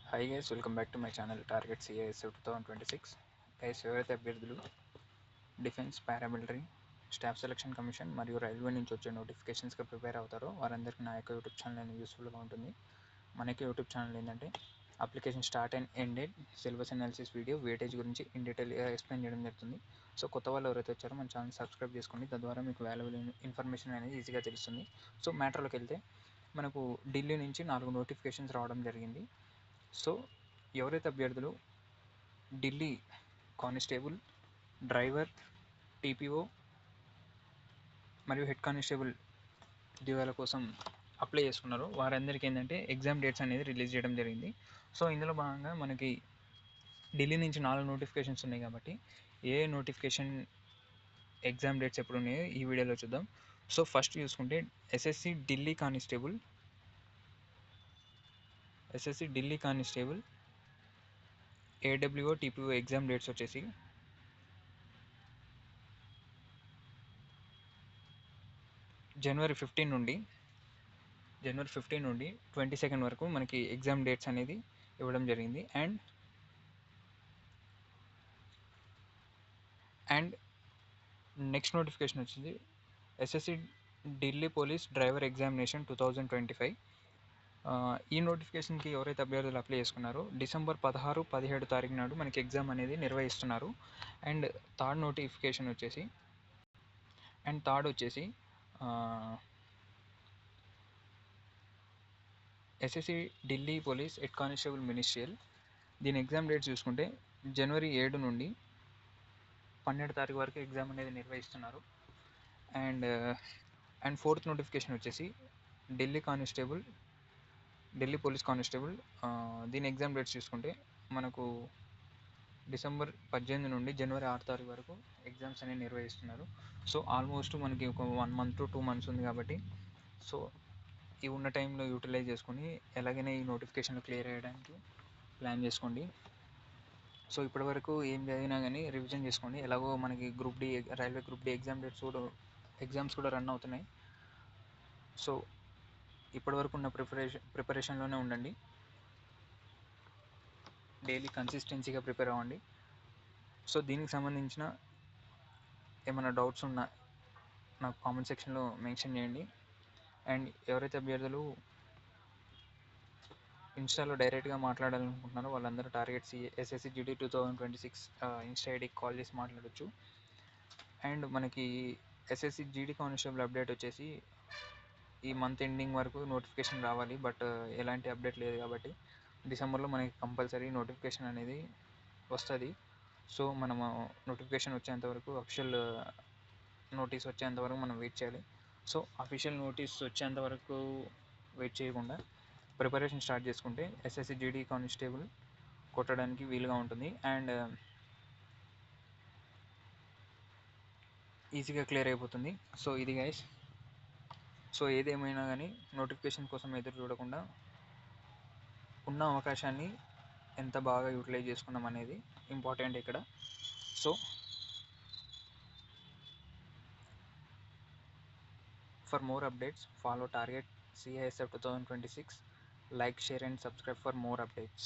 Hi guys, welcome back to my channel target CIS 2026. Guys, ఎవరైతే అభ్యర్థులు defence, paramilitary, staff selection commission మరియు railway నుంచి వచ్చే నోటిఫికేషన్స్కి prepare అవుతారో వారందరికీ నా యొక్క యూట్యూబ్ ఛానల్ అనేది యూస్ఫుల్గా ఉంటుంది. మనకి యూట్యూబ్ ఛానల్ ఏంటంటే application start and end date, syllabus analysis video, weightage గురించి ఇన్ డీటెయిల్గా ఎక్స్ప్లెయిన్ చేయడం జరుగుతుంది. సో కొత్త వాళ్ళు ఎవరైతే వచ్చారో మన ఛానల్ సబ్స్క్రైబ్ చేసుకోండి. తద్వారా మీకు వాల్యుబుల్ ఇన్ఫర్మేషన్ అనేది ఈజీగా తెలుస్తుంది. సో మ్యాటర్లోకి వెళ్తే మనకు ఢిల్లీ నుంచి 4 నోటిఫికేషన్స్ రావడం జరిగింది. సో ఎవరైతే అభ్యర్థులు ఢిల్లీ కానిస్టేబుల్, డ్రైవర్, టీపీఓ మరియు హెడ్ కానిస్టేబుల్ ఉద్యోగాల కోసం అప్లై చేసుకున్నారో వారందరికీ ఏంటంటే ఎగ్జామ్ డేట్స్ అనేది రిలీజ్ చేయడం జరిగింది. సో ఇందులో భాగంగా మనకి ఢిల్లీ నుంచి 4 నోటిఫికేషన్స్ ఉన్నాయి కాబట్టి ఏ నోటిఫికేషన్ ఎగ్జామ్ డేట్స్ ఎప్పుడు ఉన్నాయో ఈ వీడియోలో చూద్దాం. సో ఫస్ట్ చూసుకుంటే SSC Delhi constable AWO TPO exam dates వచ్చేసి జనవరి 15 నుండి 22 వరకు మనకి ఎగ్జామ్ డేట్స్ అనేది ఇవ్వడం జరిగింది. అండ్ నెక్స్ట్ నోటిఫికేషన్ వచ్చింది SSC Delhi police driver examination 2025. ఈ నోటిఫికేషన్కి ఎవరైతే అభ్యర్థులు అప్లై చేసుకున్నారో డిసెంబర్ 16, 17 తారీఖు నాడు మనకి ఎగ్జామ్ అనేది నిర్వహిస్తున్నారు. అండ్ థర్డ్ వచ్చేసి SSC Delhi police head constable ministerial. దీని ఎగ్జామ్ డేట్స్ చూసుకుంటే జనవరి 7 నుండి 12 తారీఖు వరకు ఎగ్జామ్ అనేది నిర్వహిస్తున్నారు. అండ్ ఫోర్త్ నోటిఫికేషన్ వచ్చేసి ఢిల్లీ పోలీస్ కానిస్టేబుల్. దీని ఎగ్జామ్ డేట్స్ చూసుకుంటే మనకు డిసెంబర్ 18 నుండి జనవరి 6 తారీఖు వరకు ఎగ్జామ్స్ అనేవి నిర్వహిస్తున్నారు. సో ఆల్మోస్ట్ మనకి ఒక 1 month to 2 months ఉంది కాబట్టి సో ఈ ఉన్న టైంలో యూటిలైజ్ చేసుకొని ఎలాగైనా ఈ నోటిఫికేషన్లు క్లియర్ అయ్యడానికి ప్లాన్ చేసుకోండి. సో ఇప్పటివరకు ఏం చదివినా కానీ రివిజన్ చేసుకోండి. ఎలాగో మనకి రైల్వే గ్రూప్ డి ఎగ్జామ్స్ కూడా రన్ అవుతున్నాయి. సో ఇప్పటివరకు ఉన్న ప్రిపరేషన్లోనే ఉండండి. డైలీ కన్సిస్టెన్సీగా ప్రిపేర్ అవ్వండి. సో దీనికి సంబంధించిన ఏమైనా డౌట్స్ ఉన్నా నాకు కామెంట్ సెక్షన్లో మెన్షన్ చేయండి. అండ్ ఎవరైతే అభ్యర్థులు ఇన్స్టాలో డైరెక్ట్గా మాట్లాడాలనుకుంటున్నారో వాళ్ళందరూ టార్గెట్ ఎస్ఎస్సి జీడీ 2026 ఇన్స్టా ఐడికి కాల్ చేసి మాట్లాడచ్చు. అండ్ మనకి ఎస్ఎస్సి జీడీ కానిస్టేబుల్ అప్డేట్ వచ్చేసి ఈ మంత్ ఎండింగ్ వరకు నోటిఫికేషన్ రావాలి. బట్ ఎలాంటి అప్డేట్ లేదు కాబట్టి డిసెంబర్లో మనకి కంపల్సరీ నోటిఫికేషన్ అనేది వస్తుంది. సో మనము నోటిఫికేషన్ వచ్చేంతవరకు అఫీషియల్ నోటీస్ వచ్చేంతవరకు మనం వెయిట్ చేయాలి. సో అఫీషియల్ నోటీస్ వచ్చేంతవరకు వెయిట్ చేయకుండా ప్రిపరేషన్ స్టార్ట్ చేసుకుంటే ఎస్ఎస్సి జీడీ కానిస్టేబుల్ కొట్టడానికి వీలుగా ఉంటుంది. అండ్ ఈజీగా క్లియర్ అయిపోతుంది. సో ఇది గైస్. సో ఏదేమైనా కానీ నోటిఫికేషన్ కోసం ఎదురు చూడకుండా ఉన్న అవకాశాన్ని ఎంత బాగా యూటిలైజ్ చేసుకున్నాం అనేది ఇంపార్టెంట్ ఇక్కడ. So for more updates, follow Target CISF 2026. Like, share and subscribe for more updates.